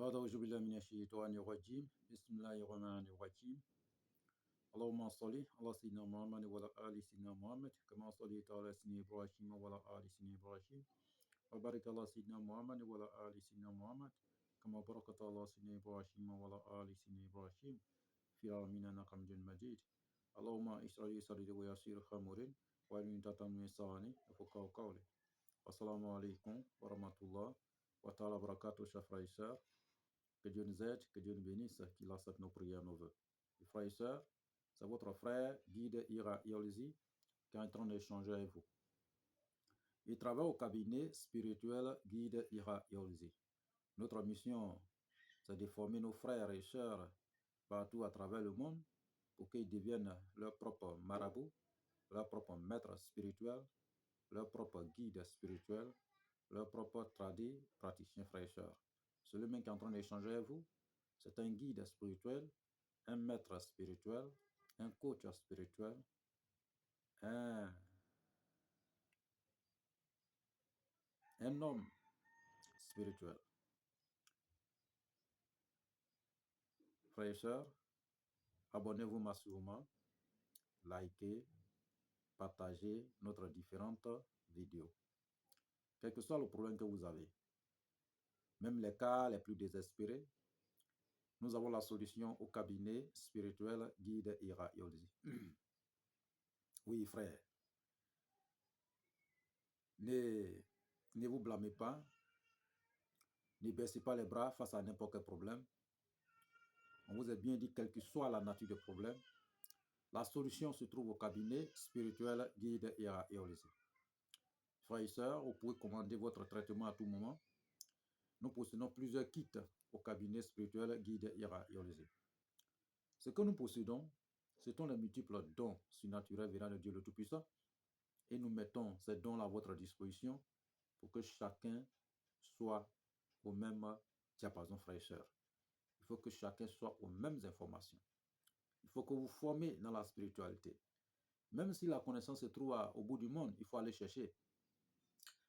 بعد أعوذ بالله من الشيطان الرجيم بسم الله الرحمن الرحيم اللهم صل على سيدنا محمد وعلى آل سيدنا محمد كما صليت على سيدنا إبراهيم وعلى آل سيدنا إبراهيم وبارك على سيدنا محمد وعلى آل سيدنا محمد كما باركت على سيدنا إبراهيم وعلى آل سيدنا إبراهيم في العالمين إنك حميد مجيد اللهم اشرح لي صدري ويسر أمري واحلل عقدة من لساني يفقهوا قولي السلام عليكم ورحمة الله وتعالى وبركاته chers frères et sœurs. Que Dieu nous aide, que Dieu nous bénisse, qu'il accepte nos prières, nos vœux. Et frères et sœurs, c'est votre frère Guide Ira Iolzi qui est en train d'échanger avec vous. Il travaille au cabinet spirituel Guide Ira Iolzi. Notre mission, c'est de former nos frères et sœurs partout à travers le monde pour qu'ils deviennent leur propre marabout, leur propre maître spirituel, leur propre guide spirituel, leur propre praticien frères et sœurs. Celui-même qui est en train d'échanger avec vous, c'est un guide spirituel, un maître spirituel, un coach spirituel, un homme spirituel. Frères et sœurs, abonnez-vous massivement, likez, partagez notre différentes vidéos. Quel que soit le problème que vous avez, même les cas les plus désespérés, nous avons la solution au cabinet spirituel Guide Ira Iolzi. Oui, frère. Ne vous blâmez pas, ne baissez pas les bras face à n'importe quel problème. On vous a bien dit, quelle que soit la nature du problème, la solution se trouve au cabinet spirituel Guide Ira Iolzi. Frères et sœurs, vous pouvez commander votre traitement à tout moment. Nous possédons plusieurs kits au cabinet spirituel Guide Ira Iolzi. Ce que nous possédons, ce sont les multiples dons surnaturels venant de Dieu le Tout-Puissant. Et nous mettons ces dons à votre disposition pour que chacun soit au même diapason, frères et sœurs. Il faut que chacun soit aux mêmes informations. Il faut que vous formez dans la spiritualité. Même si la connaissance se trouve au bout du monde, il faut aller chercher.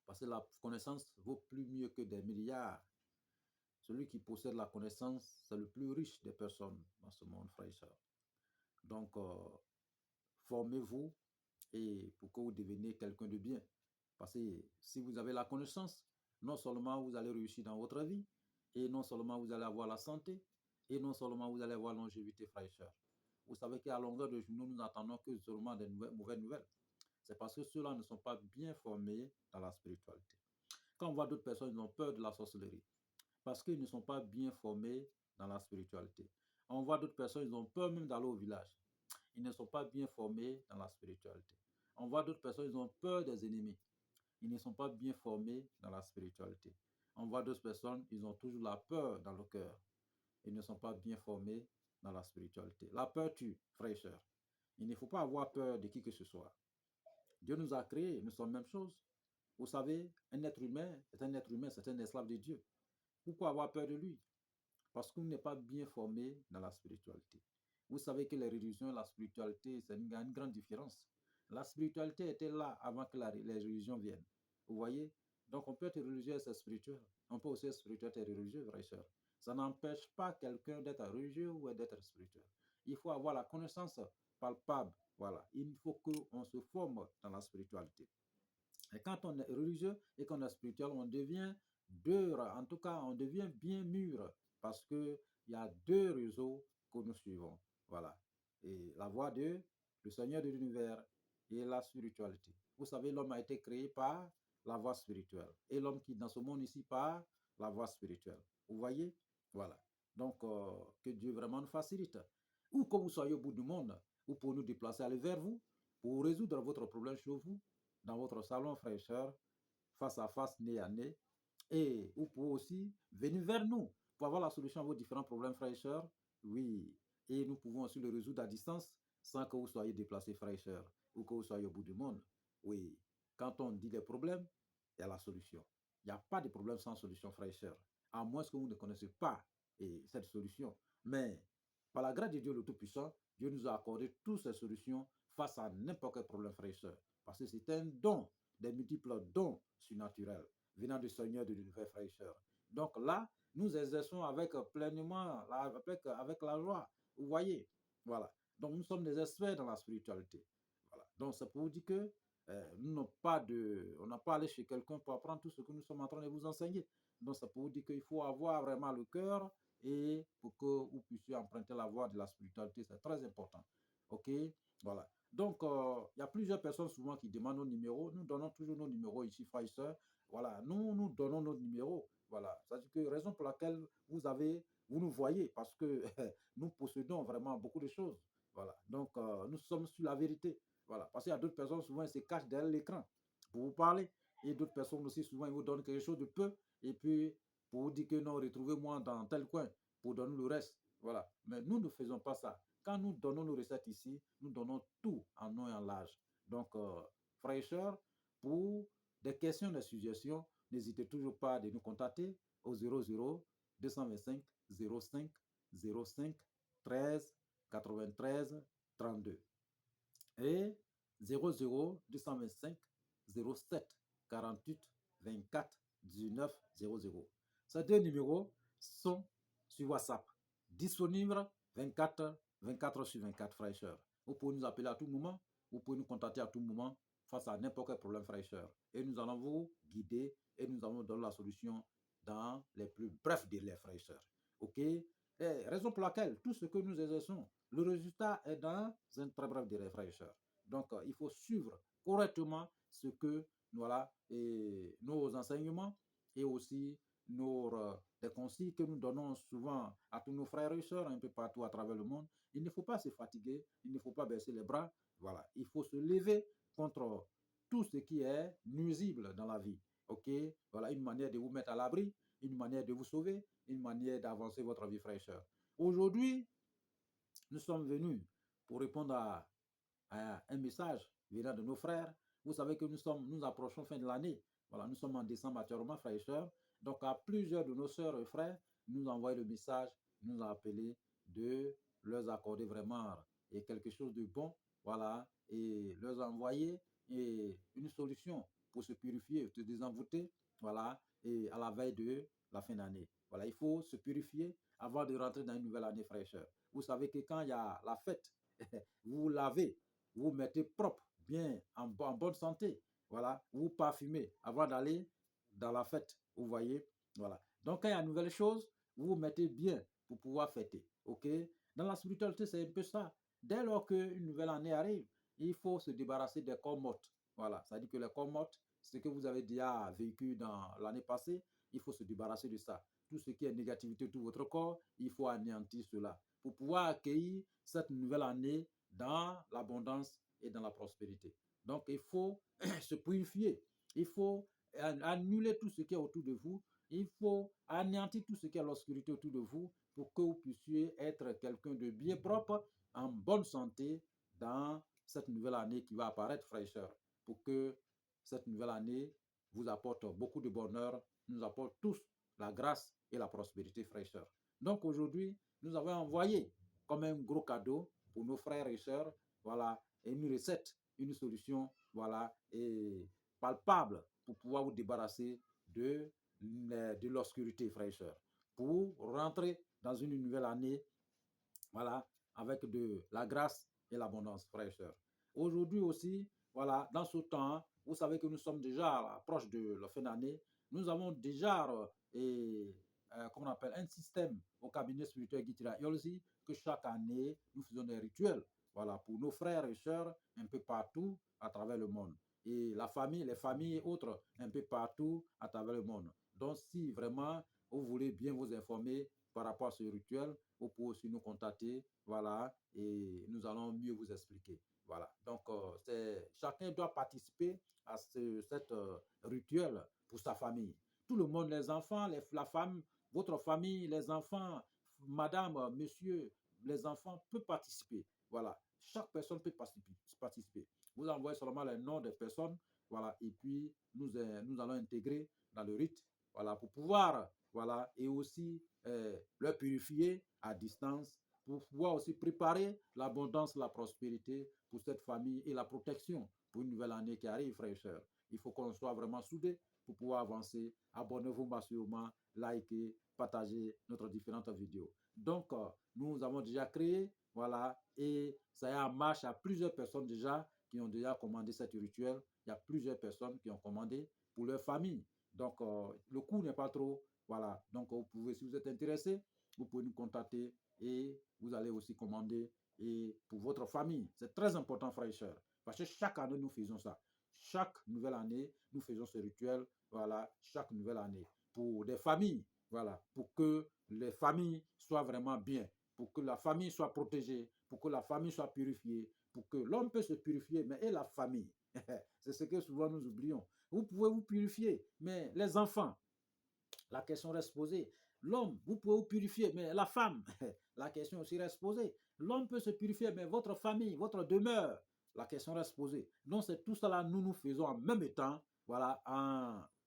Parce que la connaissance vaut plus mieux que des milliards. Celui qui possède la connaissance, c'est le plus riche des personnes dans ce monde, frères et sœurs. Donc, formez-vous et pour que vous deveniez quelqu'un de bien. Parce que si vous avez la connaissance, non seulement vous allez réussir dans votre vie, et non seulement vous allez avoir la santé, et non seulement vous allez avoir longévité, frères et sœurs. Vous savez qu'à longueur de journée, nous n'attendons que seulement des mauvaises nouvelles. C'est parce que ceux-là ne sont pas bien formés dans la spiritualité. Quand on voit d'autres personnes, ils ont peur de la sorcellerie, parce qu'ils ne sont pas bien formés dans la spiritualité. On voit d'autres personnes, ils ont peur même d'aller au village. Ils ne sont pas bien formés dans la spiritualité. On voit d'autres personnes, ils ont peur des ennemis. Ils ne sont pas bien formés dans la spiritualité. On voit d'autres personnes, ils ont toujours la peur dans le cœur. Ils ne sont pas bien formés dans la spiritualité. La peur tue, frères et sœurs. Il ne faut pas avoir peur de qui que ce soit. Dieu nous a créés, nous sommes la même chose. Vous savez, un être humain, c'est un esclave de Dieu. Pourquoi avoir peur de lui? Parce qu'on n'est pas bien formé dans la spiritualité. Vous savez que les religions et la spiritualité, c'est une grande différence. La spiritualité était là avant que les religions viennent. Vous voyez? Donc, on peut être religieux et être spirituel. On peut aussi être spirituel et religieux, frères et sœurs. Ça n'empêche pas quelqu'un d'être religieux ou d'être spirituel. Il faut avoir la connaissance palpable. Voilà. Il faut qu'on se forme dans la spiritualité. Et quand on est religieux et qu'on est spirituel, on devient dur. En tout cas, on devient bien mûr parce qu'il y a deux réseaux que nous suivons. Voilà. Et la voie de le Seigneur de l'univers et la spiritualité. Vous savez, l'homme a été créé par la voie spirituelle et l'homme qui est dans ce monde ici par la voie spirituelle. Vous voyez? Voilà. Donc, que Dieu vraiment nous facilite. Où que vous soyez au bout du monde, vous pouvez nous déplacer, aller vers vous pour résoudre votre problème chez vous, dans votre salon, frères et sœurs, face à face, nez à nez. Et vous pouvez aussi venir vers nous pour avoir la solution à vos différents problèmes, frères et sœurs. Oui, et nous pouvons aussi le résoudre à distance sans que vous soyez déplacés, frères et sœurs, ou que vous soyez au bout du monde. Oui, quand on dit les problèmes, il y a la solution. Il n'y a pas de problème sans solution, frères et sœurs, à moins que vous ne connaissiez pas cette solution. Mais par la grâce de Dieu le Tout-Puissant, Dieu nous a accordé toutes ces solutions face à n'importe quel problème, frères et sœurs. Parce que c'est un don, des multiples dons surnaturels venant du Seigneur de l'univers, frères et sœurs. Donc là, nous exerçons avec pleinement, avec la joie. Vous voyez, voilà. Donc nous sommes des experts dans la spiritualité. Voilà. Donc c'est pour vous dire que on n'a pas allé chez quelqu'un pour apprendre tout ce que nous sommes en train de vous enseigner. Donc c'est pour vous dire qu'il faut avoir vraiment le cœur et pour que vous puissiez emprunter la voie de la spiritualité, c'est très important. OK? Voilà. Donc, il y a plusieurs personnes souvent qui demandent nos numéros. Nous donnons toujours nos numéros ici, frères et sœurs. Voilà, nous donnons nos numéros. Voilà, c'est-à-dire que raison pour laquelle vous nous voyez, parce que nous possédons vraiment beaucoup de choses. Voilà, donc nous sommes sur la vérité. Voilà, parce qu'il y a d'autres personnes, souvent, ils se cachent derrière l'écran pour vous parler. Et d'autres personnes aussi, souvent, ils vous donnent quelque chose de peu. Et puis, pour vous dire que non, retrouvez-moi dans tel coin pour donner le reste. Voilà, mais nous ne faisons pas ça. Quand nous donnons nos recettes ici, nous donnons tout en nom et en large. Donc, frères et sœurs, pour des questions, des suggestions, n'hésitez toujours pas de nous contacter au 00 225 05 05 13 93 32 et 00 225 07 48 24 19 00. Ces deux numéros sont sur WhatsApp, disponibles 24 sur 24, frères et sœurs. Vous pouvez nous appeler à tout moment, vous pouvez nous contacter à tout moment face à n'importe quel problème, frères et sœurs. Et nous allons vous guider et nous allons donner la solution dans les plus brefs délais, frères et sœurs. OK? Et raison pour laquelle tout ce que nous exerçons, le résultat est dans un très bref délai, frères et sœurs. Donc, il faut suivre correctement ce que, voilà, et nos enseignements et aussi des consignes que nous donnons souvent à tous nos frères et sœurs un peu partout à travers le monde. Il ne faut pas se fatiguer, il ne faut pas baisser les bras. Voilà, il faut se lever contre tout ce qui est nuisible dans la vie. OK? Voilà une manière de vous mettre à l'abri, une manière de vous sauver, une manière d'avancer votre vie, frères et sœurs. Aujourd'hui, nous sommes venus pour répondre à un message venant de nos frères. Vous savez que nous approchons fin de l'année. Voilà, nous sommes en décembre actuellement, frères et sœurs. Donc, à plusieurs de nos sœurs et frères, nous envoient le message, nous ont appelé de leur accorder vraiment et quelque chose de bon, voilà, et leur envoyer une solution pour se purifier, se désenvoûter, voilà, et à la veille de la fin d'année. Voilà, il faut se purifier avant de rentrer dans une nouvelle année, frères et sœurs. Vous savez que quand il y a la fête, vous vous lavez, vous vous mettez propre, bien, en bonne santé. Voilà, vous parfumez avant d'aller dans la fête. Vous voyez, voilà. Donc, quand il y a une nouvelle chose, vous vous mettez bien pour pouvoir fêter. OK? Dans la spiritualité, c'est un peu ça. Dès lors qu'une nouvelle année arrive, il faut se débarrasser des corps morts. Voilà, ça dit que les corps morts, ce que vous avez déjà vécu dans l'année passée, il faut se débarrasser de ça. Tout ce qui est négativité de tout votre corps, il faut anéantir cela pour pouvoir accueillir cette nouvelle année dans l'abondance et dans la prospérité. Donc, il faut se purifier. Il faut annuler tout ce qui est autour de vous. Il faut anéantir tout ce qui est l'obscurité autour de vous pour que vous puissiez être quelqu'un de bien propre, en bonne santé dans cette nouvelle année qui va apparaître, frères et sœurs. Pour que cette nouvelle année vous apporte beaucoup de bonheur, nous apporte tous la grâce et la prospérité, frères et sœurs. Donc aujourd'hui, nous avons envoyé comme un gros cadeau pour nos frères et sœurs, voilà, une recette, une solution, voilà, et palpable pour pouvoir vous débarrasser de l'obscurité, frères et sœurs, pour rentrer dans une nouvelle année, voilà, avec de la grâce et l'abondance, frères et sœurs. Aujourd'hui aussi, voilà, dans ce temps, vous savez que nous sommes déjà proche de la fin d'année, nous avons déjà, comment on appelle, un système au cabinet spirituel Gitira Yolzi, que chaque année, nous faisons des rituels, voilà, pour nos frères et sœurs un peu partout à travers le monde. Et la famille, les familles et autres, un peu partout à travers le monde. Donc, si vraiment vous voulez bien vous informer par rapport à ce rituel, vous pouvez aussi nous contacter, voilà, et nous allons mieux vous expliquer. Voilà. Donc, chacun doit participer à cette rituel pour sa famille. Tout le monde, les enfants, la femme, votre famille, les enfants, madame, monsieur, les enfants peuvent participer. Voilà. Chaque personne peut participer. Vous envoyez seulement les noms des personnes, voilà, et puis nous allons intégrer dans le rite, voilà, pour pouvoir, voilà, et aussi leur purifier à distance pour pouvoir aussi préparer l'abondance, la prospérité pour cette famille et la protection pour une nouvelle année qui arrive, frères et sœurs. Il faut qu'on soit vraiment soudés pour pouvoir avancer. Abonnez-vous massivement, likez, partagez notre différentes vidéos. Donc, nous avons déjà créé, voilà, et ça est en marche. Il y a plusieurs personnes déjà qui ont déjà commandé cette rituel. Il y a plusieurs personnes qui ont commandé pour leur famille. Donc, le coût n'est pas trop. Voilà. Donc, vous pouvez, si vous êtes intéressé, vous pouvez nous contacter et vous allez aussi commander et pour votre famille. C'est très important, frères et sœurs, parce que chaque année, nous faisons ça. Chaque nouvelle année, nous faisons ce rituel, voilà, chaque nouvelle année, pour des familles, voilà, pour que les familles soient vraiment bien, pour que la famille soit protégée, pour que la famille soit purifiée, pour que l'homme peut se purifier, mais et la famille. C'est ce que souvent nous oublions. Vous pouvez vous purifier, mais les enfants, la question reste posée. L'homme, vous pouvez vous purifier, mais la femme, la question aussi reste posée. L'homme peut se purifier, mais votre famille, votre demeure, la question reste posée. Donc, c'est tout cela, nous faisons en même temps, voilà,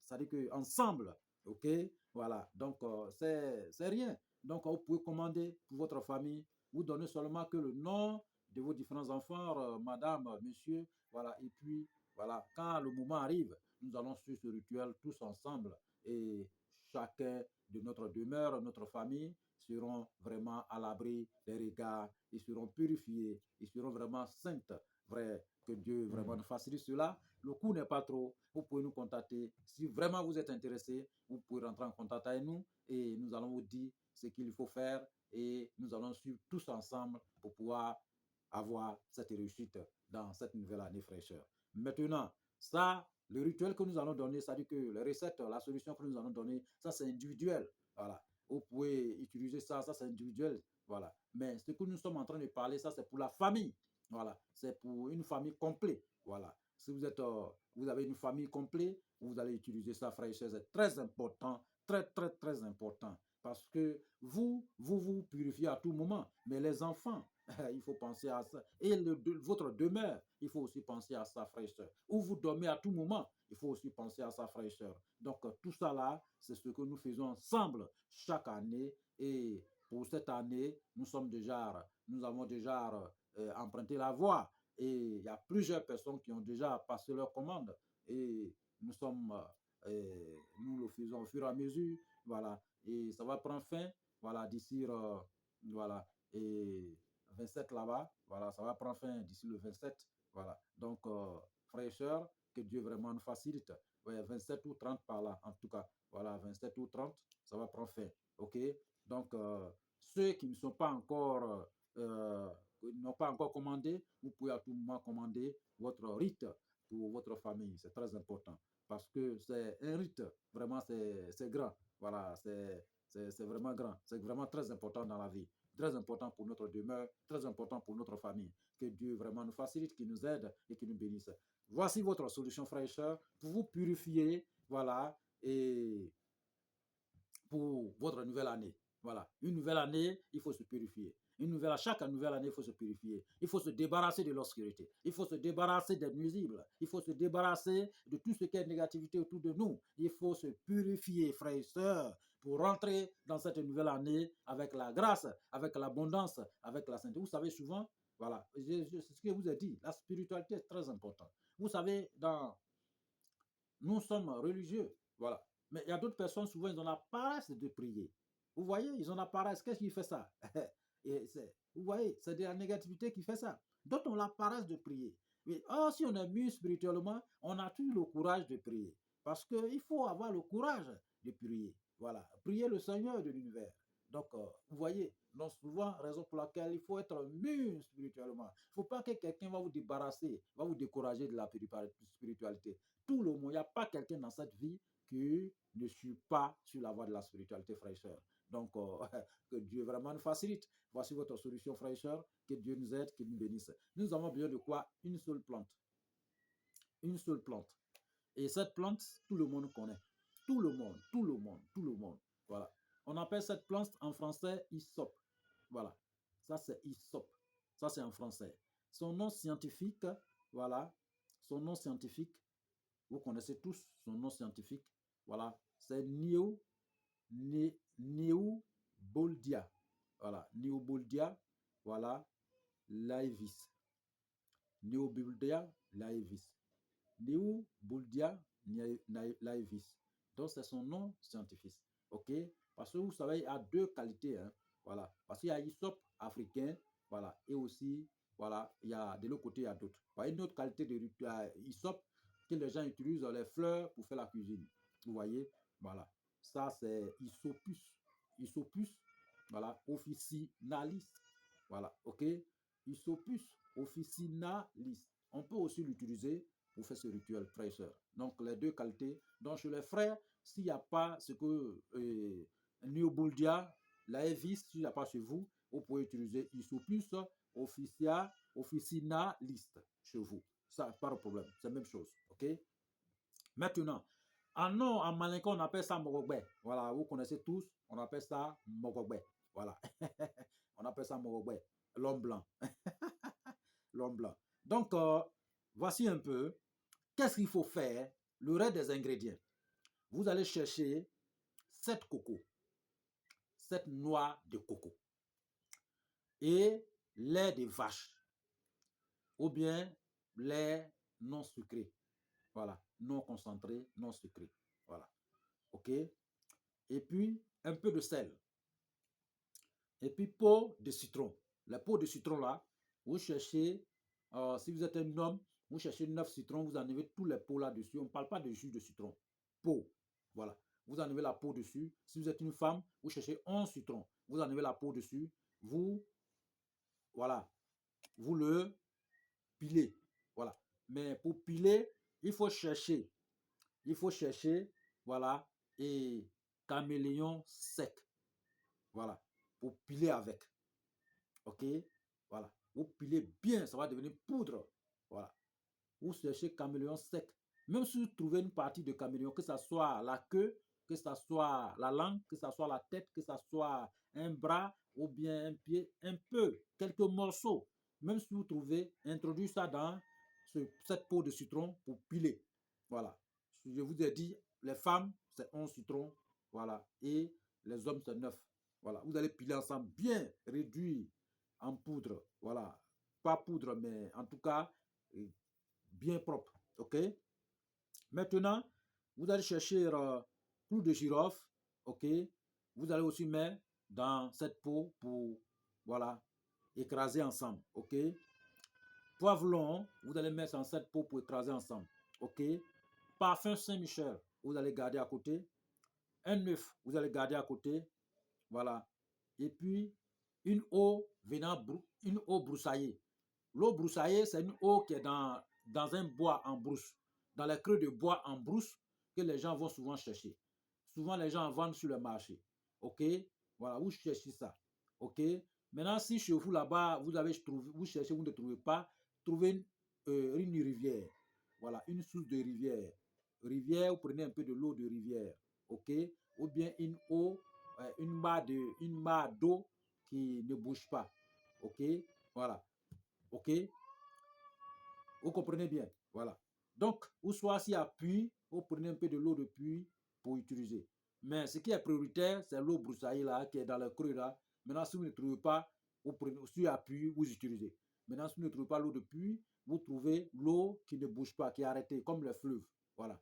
c'est-à-dire qu'ensemble, ok, voilà, donc c'est rien. Donc, vous pouvez commander pour votre famille, vous donnez seulement que le nom de vos différents enfants, madame, monsieur, voilà, et puis, voilà, quand le moment arrive, nous allons suivre ce rituel tous ensemble et chacun de notre demeure, notre famille, seront vraiment à l'abri des regards, ils seront purifiés, ils seront vraiment saintes. Vrai, que Dieu vraiment nous facilite cela. Le coût n'est pas trop. Vous pouvez nous contacter. Si vraiment vous êtes intéressé, vous pouvez rentrer en contact avec nous et nous allons vous dire ce qu'il faut faire et nous allons suivre tous ensemble pour pouvoir avoir cette réussite dans cette nouvelle année fraîcheur. Maintenant, ça, le rituel que nous allons donner, c'est-à-dire que les recettes, la solution que nous allons donner, ça c'est individuel. Voilà. Vous pouvez utiliser ça, ça c'est individuel. Voilà. Mais ce que nous sommes en train de parler, ça c'est pour la famille. Voilà. C'est pour une famille complète. Voilà. Si vous êtes, vous avez une famille complète, vous allez utiliser ça, frères et sœurs. C'est très important, très, très, très important. Parce que vous purifiez à tout moment. Mais les enfants, il faut penser à ça. Et votre demeure, il faut aussi penser à ça, frères et sœurs. Où vous dormez à tout moment, il faut aussi penser à ça, frères et sœurs. Donc, tout ça là, c'est ce que nous faisons ensemble chaque année. Et pour cette année, nous avons déjà emprunté la voie. Et il y a plusieurs personnes qui ont déjà passé leur commande. Et nous le faisons au fur et à mesure. Voilà. Et ça va prendre fin, voilà, d'ici, voilà, et 27 là-bas, voilà, ça va prendre fin d'ici le 27, voilà. Donc, frères et sœurs, que Dieu vraiment nous facilite. Ouais, 27 ou 30 par là, en tout cas. Voilà, 27 ou 30, ça va prendre fin. OK? Donc, ceux qui ne sont pas encore, n'ont pas encore commandé, vous pouvez à tout moment commander votre rite pour votre famille. C'est très important parce que c'est un rite, vraiment, c'est grand. Voilà, c'est vraiment grand. C'est vraiment très important dans la vie. Très important pour notre demeure, très important pour notre famille. Que Dieu vraiment nous facilite, qu'il nous aide et qu'il nous bénisse. Voici votre solution, frères et sœurs, pour vous purifier, voilà, et pour votre nouvelle année. Voilà, une nouvelle année, il faut se purifier. Chaque nouvelle année, il faut se purifier. Il faut se débarrasser de l'obscurité. Il faut se débarrasser des nuisibles. Il faut se débarrasser de tout ce qui est négativité autour de nous. Il faut se purifier, frères et sœurs, pour rentrer dans cette nouvelle année avec la grâce, avec l'abondance, avec la sainteté. Vous savez, souvent, voilà, c'est ce que je vous ai dit, la spiritualité est très importante. Vous savez, nous sommes religieux, voilà. Mais il y a d'autres personnes, souvent, ils ont la paresse de prier. Vous voyez, ils ont la paresse. Qu'est-ce qui fait ça? Vous voyez, c'est de la négativité qui fait ça. D'autres ont la paresse de prier. Mais si on est mieux spirituellement, on a toujours le courage de prier. Parce qu'il faut avoir le courage de prier. Voilà, prier le Seigneur de l'univers. Donc, vous voyez, donc souvent, raison pour laquelle il faut être mûr spirituellement. Il ne faut pas que quelqu'un va vous débarrasser, va vous décourager de la spiritualité. Tout le monde, il n'y a pas quelqu'un dans cette vie qui ne suit pas sur la voie de la spiritualité, frères et sœurs. Donc, que Dieu vraiment nous facilite. Voici votre solution, frères et sœurs. Que Dieu nous aide, qu'il nous bénisse. Nous avons besoin de quoi? Une seule plante. Une seule plante. Et cette plante, tout le monde connaît. Tout le monde, tout le monde, tout le monde. Voilà. On appelle cette plante en français hyssop. Voilà. Ça, c'est hyssop. Ça, c'est en français. Son nom scientifique, voilà. Son nom scientifique, vous connaissez tous son nom scientifique. Voilà. C'est Neoboldia. Voilà. Neoboldia, voilà. Laevis. Neoboldia laevis. Neoboldia laevis. Donc, c'est son nom scientifique. OK? Parce que vous savez, il y a deux qualités. Hein? Voilà. Parce qu'il y a Hyssop africain, voilà. Et aussi, voilà, il y a de l'autre côté, il y a d'autres. Voilà, une autre qualité de Hyssop que les gens utilisent les fleurs pour faire la cuisine. Vous voyez? Voilà. Ça, c'est Hyssopus. Hyssopus, voilà, officinalis. Voilà, OK? Hyssopus officinalis. On peut aussi l'utiliser pour faire ce rituel, frères et sœurs. Donc, les deux qualités. Donc, chez les frères, s'il n'y a pas ce que Neoboldia, Laevis, s'il n'y a pas chez vous, vous pouvez utiliser Hyssopus officinalis chez vous. Ça, pas de problème. C'est la même chose. OK? Maintenant, en malinka, on appelle ça Mogogbe. Voilà, vous connaissez tous, on appelle ça Mogogbe. Voilà. On appelle ça Mogogbe, l'homme blanc. L'homme blanc. Donc, voici un peu, qu'est-ce qu'il faut faire? Le reste des ingrédients. Vous allez chercher 7 cocos, 7 noix de coco et lait de vache ou bien lait non sucré. Voilà, non concentré, non sucré. Voilà. OK? Et puis, un peu de sel. Et puis, peau de citron. La peau de citron là, vous cherchez, si vous êtes un homme, vous cherchez 9 citrons, vous enlevez tous les peaux là-dessus. On ne parle pas de jus de citron. Peau. Voilà. Vous enlevez la peau dessus. Si vous êtes une femme, vous cherchez 11 citrons. Vous enlevez la peau dessus. Vous, voilà, vous le pilez. Voilà. Mais pour piler, il faut chercher, voilà, et caméléon sec. Voilà. Pour piler avec. OK? Voilà. Vous pilez bien, ça va devenir poudre. Voilà. Vous cherchez caméléon sec. Même si vous trouvez une partie de caméléon, que ce soit la queue, que ce soit la langue, que ce soit la tête, que ce soit un bras ou bien un pied, un peu, quelques morceaux. Même si vous trouvez, introduisez ça dans cette peau de citron pour piler. Voilà. Je vous ai dit, les femmes, c'est 11 citrons. Voilà. Et les hommes, c'est 9. Voilà. Vous allez piler ensemble, bien réduit en poudre. Voilà. Pas poudre, mais en tout cas, bien propre. OK? Maintenant, vous allez chercher plus de girofle. OK? Vous allez aussi mettre dans cette peau pour, voilà, écraser ensemble. OK? Poivron, vous allez mettre dans cette peau pour écraser ensemble. OK? Parfum Saint-Michel, vous allez garder à côté. Un œuf, vous allez garder à côté. Voilà. Et puis, une eau une eau broussaillée. L'eau broussaillée, c'est une eau qui est dans un bois en brousse, dans les creux de bois en brousse que les gens vont souvent chercher. Souvent, les gens en vendent sur le marché. OK? Voilà, vous cherchez ça. OK? Maintenant, si chez vous là-bas, vous cherchez, vous ne trouvez pas, trouvez une rivière. Voilà, une source de rivière. Rivière, vous prenez un peu de l'eau de rivière. OK? Ou bien une eau, une mare d'eau qui ne bouge pas. OK? Voilà. OK? Vous comprenez bien? Voilà. Donc, ou soit s'il y a puits, vous prenez un peu de l'eau de puits pour utiliser. Mais ce qui est prioritaire, c'est l'eau broussaillée là, qui est dans le creux là. Maintenant, si vous ne trouvez pas, vous prenez, s'il y a puits, vous utilisez. Maintenant, si vous ne trouvez pas l'eau de puits, vous trouvez l'eau qui ne bouge pas, qui est arrêtée, comme le fleuve. Voilà.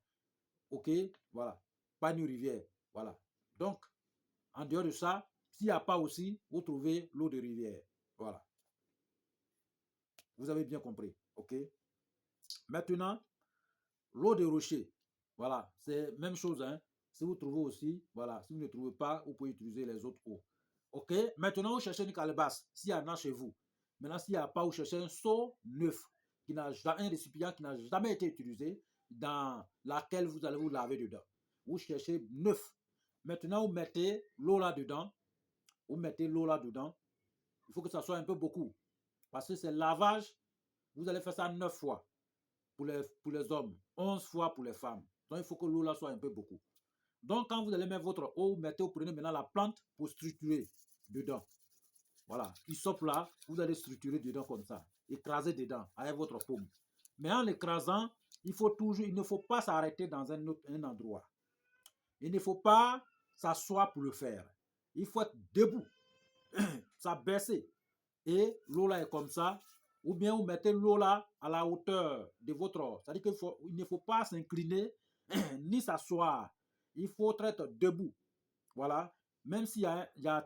OK? Voilà. Pas une rivière. Voilà. Donc, en dehors de ça, s'il n'y a pas aussi, vous trouvez l'eau de rivière. Voilà. Vous avez bien compris. OK? Maintenant, l'eau de rocher, voilà, c'est même chose. Hein. Si vous trouvez aussi, voilà, si vous ne trouvez pas, vous pouvez utiliser les autres eaux. OK? Maintenant, vous cherchez une calebasse, s'il y en a chez vous. Maintenant, s'il n'y a pas, vous cherchez un seau neuf, un récipient qui n'a jamais été utilisé, dans laquelle vous allez vous laver dedans. Vous cherchez neuf. Maintenant, vous mettez l'eau là-dedans. Vous mettez l'eau là-dedans. Il faut que ça soit un peu beaucoup. Parce que c'est lavage, vous allez faire ça 9 fois pour les hommes, 11 fois pour les femmes. Donc, il faut que l'eau là soit un peu beaucoup. Donc, quand vous allez mettre votre eau, vous prenez maintenant la plante pour structurer dedans. Voilà, Hyssop là, vous allez structurer dedans comme ça, écraser dedans avec votre paume. Mais en l'écrasant, il ne faut pas s'arrêter dans un endroit. Il ne faut pas s'asseoir pour le faire. Il faut être debout, s'abaisser. Et l'eau là est comme ça. Ou bien vous mettez l'eau là à la hauteur de votre... C'est-à-dire qu'il ne faut pas s'incliner ni s'asseoir. Il faut être debout. Voilà. Même s'il y a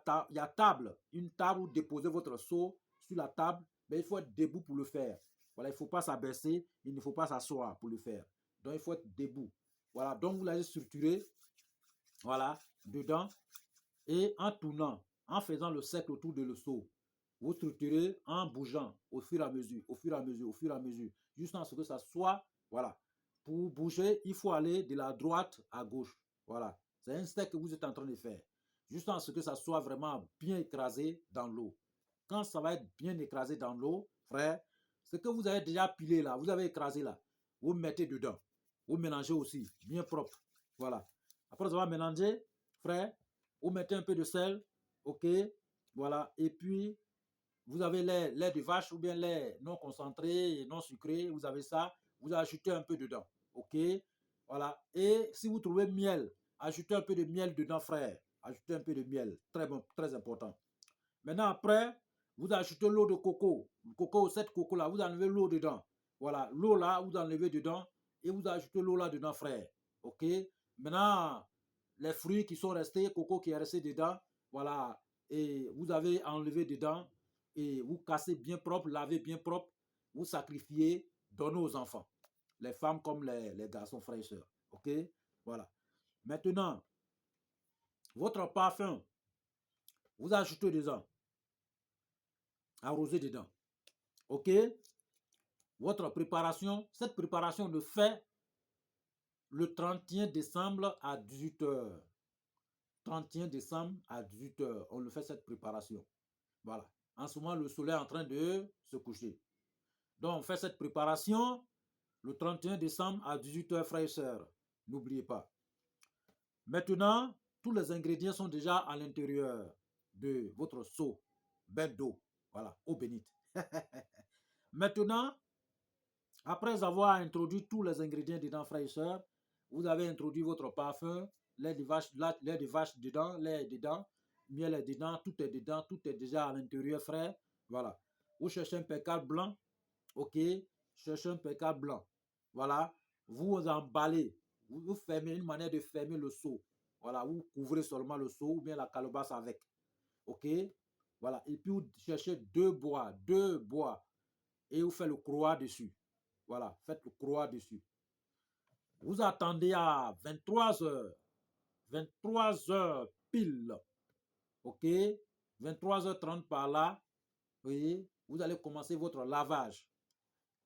table, une table où déposer votre seau sur la table, mais il faut être debout pour le faire. Voilà, il ne faut pas s'abaisser, il ne faut pas s'asseoir pour le faire. Donc, il faut être debout. Voilà, donc vous l'avez structuré, voilà, dedans, et en tournant, en faisant le cercle autour de le seau, vous structurez en bougeant au fur et à mesure, au fur et à mesure, au fur et à mesure, jusqu'à ce que ça soit, voilà. Pour bouger, il faut aller de la droite à gauche. Voilà, c'est un cercle que vous êtes en train de faire, jusqu'à ce que ça soit vraiment bien écrasé dans l'eau. Quand ça va être bien écrasé dans l'eau, frère, ce que vous avez déjà pilé là, vous avez écrasé là, vous mettez dedans. Vous mélangez aussi, bien propre. Voilà. Après avoir mélangé, frère, vous mettez un peu de sel, ok, voilà, et puis vous avez lait de vache ou bien lait non concentré et non sucré, vous avez ça, vous ajoutez un peu dedans, ok, voilà, et si vous trouvez miel, ajoutez un peu de miel dedans, frère, ajoutez un peu de miel, très bon, très important. Maintenant, après, vous ajoutez l'eau de coco, cette coco-là, vous enlevez l'eau dedans, voilà, l'eau là, vous enlevez dedans, et vous ajoutez l'eau là dedans, frère, ok, maintenant, les fruits qui sont restés, coco qui est resté dedans, voilà, et vous avez enlevé dedans, et vous cassez bien propre, lavez bien propre, vous sacrifiez, donnez aux enfants, les femmes comme les garçons, frères et sœurs, ok, voilà. Maintenant, votre parfum, vous ajoutez dedans, arrosez dedans, ok. Votre préparation, cette préparation le fait le 31 décembre à 18h. 31 décembre à 18h, on le fait cette préparation. Voilà. En ce moment, le soleil est en train de se coucher. Donc, on fait cette préparation le 31 décembre à 18h, frères et sœurs. N'oubliez pas. Maintenant, tous les ingrédients sont déjà à l'intérieur de votre seau, bain d'eau. Voilà, eau bénite. Maintenant, après avoir introduit tous les ingrédients dedans, frères et sœurs, vous avez introduit votre parfum, lait de vache dedans, lait est dedans, miel est dedans, tout est dedans, tout est déjà à l'intérieur, frère. Voilà. Vous cherchez un percal blanc, ok, cherchez un percal blanc. Voilà. Vous emballez, vous fermez une manière de fermer le seau. Voilà, vous couvrez seulement le seau ou bien la calebasse avec. Ok, voilà. Et puis vous cherchez deux bois, et vous faites le croix dessus. Voilà, faites le croix dessus. Vous attendez à 23h. 23h pile. OK? 23h30 par là. Oui, vous allez commencer votre lavage.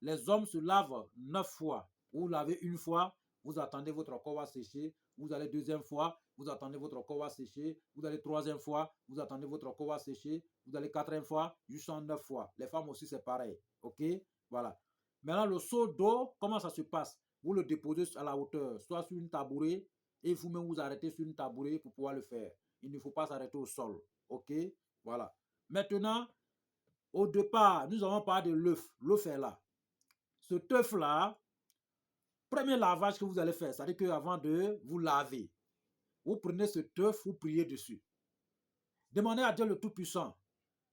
Les hommes se lavent 9 fois. Vous lavez une fois, vous attendez votre corps va sécher. Vous allez deuxième fois, vous attendez votre corps va sécher. Vous allez troisième fois, vous attendez votre corps va sécher. Vous allez quatrième fois, jusqu'en 9 fois. Les femmes aussi, c'est pareil. OK? Voilà. Maintenant, le seau d'eau, comment ça se passe? Vous le déposez à la hauteur, soit sur une tabouret, et vous-même vous arrêtez sur une tabouret pour pouvoir le faire. Il ne faut pas s'arrêter au sol. OK? Voilà. Maintenant, au départ, nous avons parlé de l'œuf. L'œuf est là. Ce œuf-là, premier lavage que vous allez faire, c'est-à-dire qu'avant de vous laver, vous prenez ce œuf, vous priez dessus. Demandez à Dieu le Tout-Puissant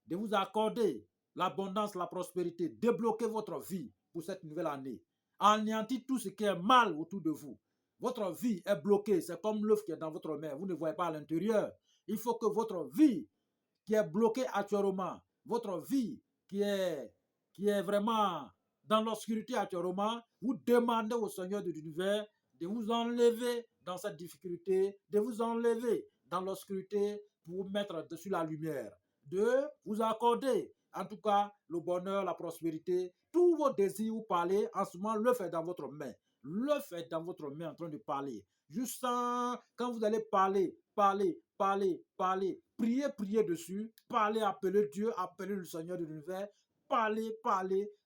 de vous accorder l'abondance, la prospérité, débloquer votre vie pour cette nouvelle année. Anéantir tout ce qui est mal autour de vous. Votre vie est bloquée, c'est comme l'œuf qui est dans votre main, vous ne voyez pas à l'intérieur. Il faut que votre vie qui est bloquée actuellement, votre vie qui est vraiment dans l'obscurité actuellement, vous demandez au Seigneur de l'univers de vous enlever dans cette difficulté, de vous enlever dans l'obscurité pour vous mettre sur la lumière, de vous accorder en tout cas le bonheur, la prospérité, tous vos désirs, vous parlez, en ce moment, l'œuf est dans votre main. L'œuf est dans votre main en train de parler. Juste quand vous allez parler, priez dessus, parlez, appelez Dieu, appelez le Seigneur de l'univers, parlez.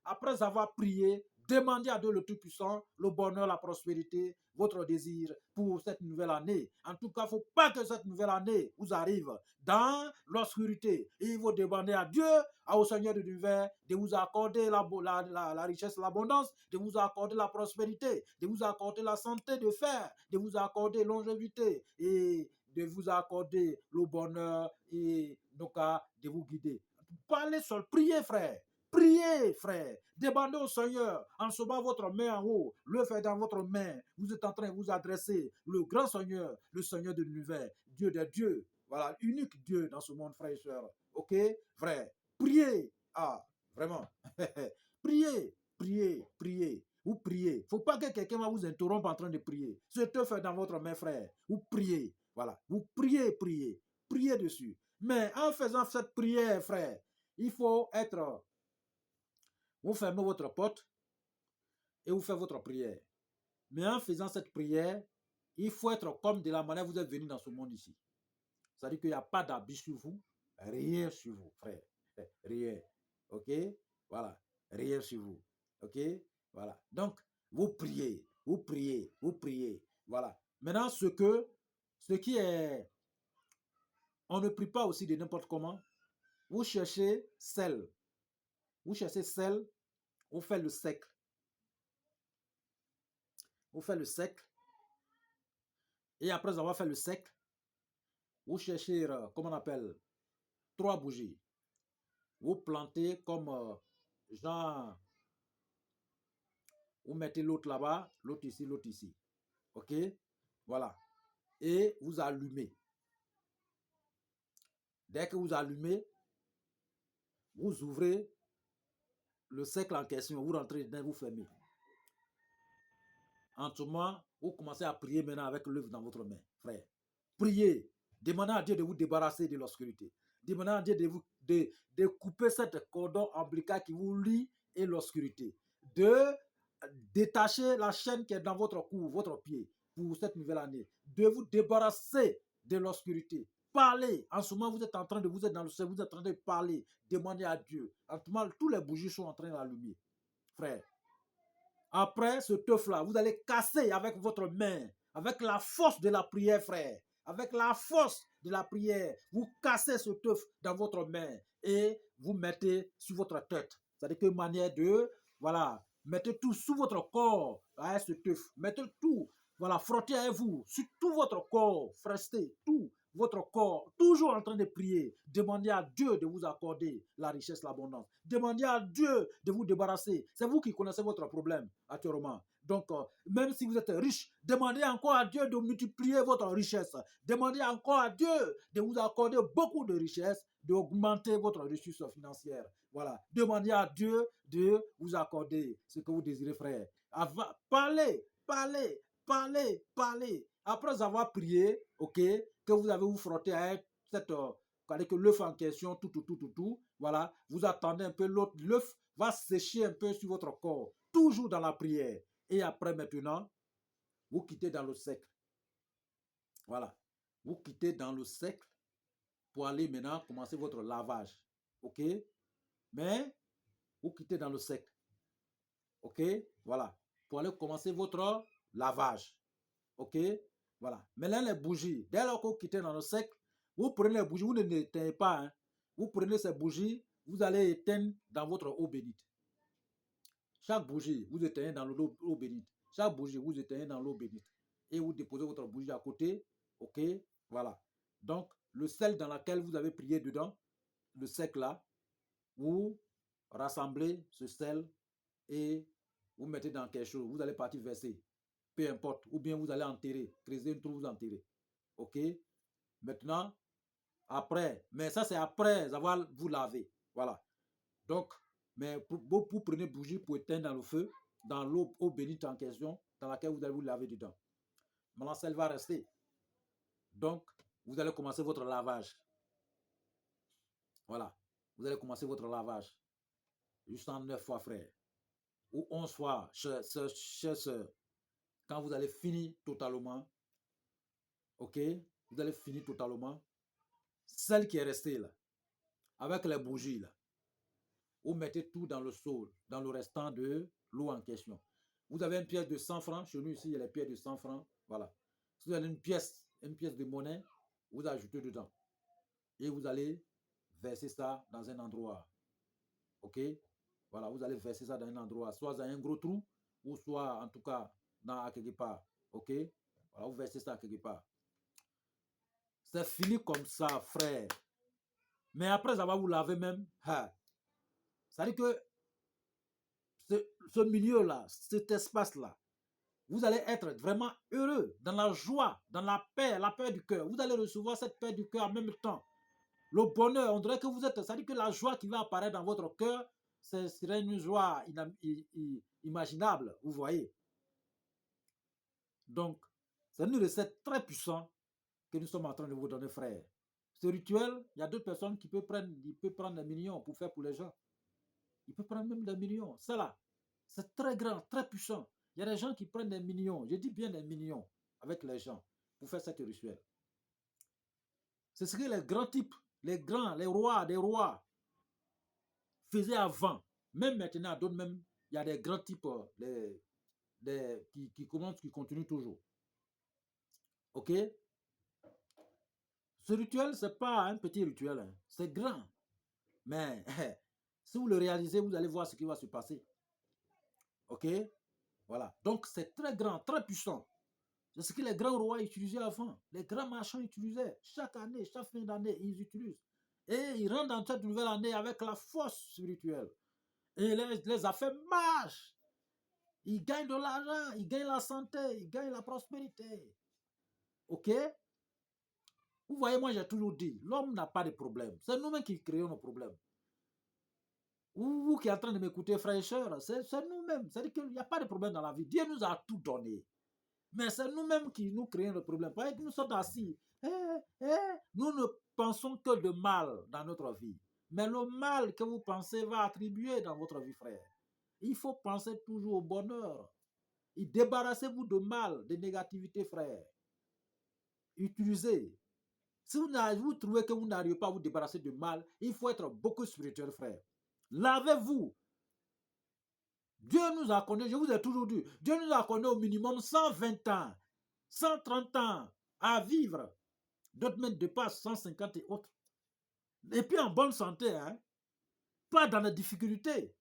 Après avoir prié, demandez à Dieu le Tout-Puissant le bonheur, la prospérité, votre désir pour cette nouvelle année. En tout cas, il ne faut pas que cette nouvelle année vous arrive dans l'obscurité. Et il faut demander à Dieu, au Seigneur de l'univers, de vous accorder la richesse, l'abondance, de vous accorder la prospérité, de vous accorder la santé de fer, de vous accorder longévité et de vous accorder le bonheur et donc de vous guider. Parlez seul, priez frère. Priez, frère. Demandez au Seigneur en soulevant votre main en haut. Le fait dans votre main. Vous êtes en train de vous adresser. Le grand Seigneur, le Seigneur de l'univers, Dieu des dieux. Voilà, unique Dieu dans ce monde, frère et soeur. Ok, frère. Priez. Ah, vraiment. Priez, priez, priez. Vous priez. Il ne faut pas que quelqu'un va vous interrompre en train de prier. Ce te fait dans votre main, frère. Vous priez. Voilà. Vous priez, priez. Priez dessus. Mais en faisant cette prière, frère, il faut être... Vous fermez votre porte et vous faites votre prière. Mais en faisant cette prière, il faut être comme de la manière vous êtes venu dans ce monde ici. C'est-à-dire qu'il n'y a pas d'habit sur vous, rien sur vous, frère. Rien. Ok? Voilà. Rien sur vous. Ok? Voilà. Donc, vous priez, vous priez, vous priez. Voilà. Maintenant, ce qui est... On ne prie pas aussi de n'importe comment. Vous cherchez sel. Vous cherchez sel, vous faites le sec. Vous faites le sec. Et après avoir fait le sec, vous cherchez, comment on appelle, 3 bougies. Vous plantez comme, genre, vous mettez l'autre là-bas, l'autre ici, l'autre ici. OK? Voilà. Et vous allumez. Dès que vous allumez, vous ouvrez le cercle en question, vous rentrez dedans, vous fermez. En ce moment, vous commencez à prier maintenant avec l'œuvre dans votre main, frère. Priez. Demandez à Dieu de vous débarrasser de l'obscurité. Demandez à Dieu de couper cette cordon ombilical qui vous lie et l'obscurité. De détacher la chaîne qui est dans votre cou, votre pied, pour cette nouvelle année. De vous débarrasser de l'obscurité. Parlez. En ce moment, vous êtes dans le ciel, vous êtes en train de parler. Demandez à Dieu. En ce moment, tous les bougies sont en train d'allumer. Frère. Après ce teuf-là, vous allez casser avec votre main, avec la force de la prière, frère. Avec la force de la prière, vous cassez ce teuf dans votre main et vous mettez sur votre tête. C'est-à-dire que manière de, voilà, mettez tout sous votre corps, avec ce teuf. Mettez tout, voilà, frottez avec vous, sur tout votre corps, restez tout votre corps, toujours en train de prier. Demandez à Dieu de vous accorder la richesse, l'abondance. Demandez à Dieu de vous débarrasser. C'est vous qui connaissez votre problème actuellement. Donc, même si vous êtes riche, demandez encore à Dieu de multiplier votre richesse. Demandez encore à Dieu de vous accorder beaucoup de richesse, d'augmenter votre ressource financière. Voilà. Demandez à Dieu de vous accorder ce que vous désirez, frère. Parlez, parlez, parlez, parlez. Après avoir prié, ok, que vous avez vous frotter à cette, que l'œuf en question, tout, voilà, vous attendez un peu, l'œuf va sécher un peu sur votre corps, toujours dans la prière. Et après maintenant, vous quittez dans le cercle. Voilà, vous quittez dans le cercle pour aller maintenant commencer votre lavage, ok? Mais vous quittez dans le cercle, ok? Voilà, pour aller commencer votre lavage, ok? Voilà. Maintenant, les bougies, dès lors que vous quittez dans le cercle, vous prenez les bougies, vous ne les éteignez pas. Hein. Vous prenez ces bougies, vous allez éteindre dans votre eau bénite. Chaque bougie, vous éteignez dans l'eau bénite. Chaque bougie, vous éteignez dans l'eau bénite. Et vous déposez votre bougie à côté. OK? Voilà. Donc, le sel dans lequel vous avez prié dedans, le sec là, vous rassemblez ce sel et vous mettez dans quelque chose. Vous allez partir verser. Peu importe. Ou bien vous allez enterrer. Creuser une trou, vous enterrer. OK? Maintenant, après, mais ça c'est après avoir vous lavé. Voilà. Donc, mais vous prenez bougie pour éteindre dans le feu, dans l'eau bénite en question, dans laquelle vous allez vous laver dedans. Maintenant, celle va rester. Donc, vous allez commencer votre lavage. Voilà. Vous allez commencer votre lavage. Juste en 9 fois, frère. Ou 11 fois, chère soeur. Quand vous allez finir totalement, ok? Vous allez finir totalement. Celle qui est restée là, avec les bougies là, vous mettez tout dans le sol, dans le restant de l'eau en question. Vous avez une pièce de 100 francs. Chez nous, ici, il y a les pièces de 100 francs. Voilà. Si vous avez une pièce de monnaie, vous ajoutez dedans. Et vous allez verser ça dans un endroit. OK? Voilà, vous allez verser ça dans un endroit, soit dans un gros trou, ou soit, en tout cas, à quelque part. OK? Voilà, vous versez ça à quelque part. C'est fini comme ça, frère. Mais après avoir vous lavé même, C'est-à-dire que ce milieu-là, cet espace-là, vous allez être vraiment heureux, dans la joie, dans la paix du cœur. Vous allez recevoir cette paix du cœur en même temps. Le bonheur, on dirait que vous êtes, c'est-à-dire que la joie qui va apparaître dans votre cœur, ce serait une joie imaginable, vous voyez. Donc, c'est une recette très puissante que nous sommes en train de vous donner, frère. Ce rituel, il y a d'autres personnes qui peuvent prendre des millions pour faire pour les gens. Il peut prendre même des millions. Ça là, c'est très grand, très puissant. Il y a des gens qui prennent des millions, je dis bien des millions, avec les gens pour faire cette rituel. C'est ce que les grands types, les rois des rois faisaient avant. Même maintenant, d'autres même, il y a des grands types qui commencent, qui continuent toujours. Ok? Ce rituel, ce n'est pas un petit rituel, hein. C'est grand. Mais si vous le réalisez, vous allez voir ce qui va se passer. Ok? Voilà. Donc, c'est très grand, très puissant. C'est ce que les grands rois utilisaient avant. Les grands marchands utilisaient. Chaque année, chaque fin d'année, ils utilisent. Et ils rentrent dans cette nouvelle année avec la force spirituelle. Et les affaires marchent. Ils gagnent de l'argent, ils gagnent la santé, ils gagnent la prospérité. Ok? Vous voyez, moi j'ai toujours dit, l'homme n'a pas de problème. C'est nous-mêmes qui créons nos problèmes. Vous qui êtes en train de m'écouter, frères et sœurs, c'est nous-mêmes. C'est-à-dire qu'il n'y a pas de problème dans la vie. Dieu nous a tout donné. Mais c'est nous-mêmes qui nous créons le problème. Parce que nous sommes assis. Nous ne pensons que de mal dans notre vie. Mais le mal que vous pensez va attribuer dans votre vie, frère. Il faut penser toujours au bonheur. Et débarrassez-vous de mal, de négativité, frère. Utilisez. Si vous trouvez que vous n'arrivez pas à vous débarrasser de mal, il faut être beaucoup spirituel, frère. Lavez-vous. Dieu nous a accordé, je vous ai toujours dit, Dieu nous a accordé au minimum 120 ans, 130 ans à vivre. D'autres même dépassent 150 et autres. Et puis en bonne santé, hein? Pas dans la difficulté.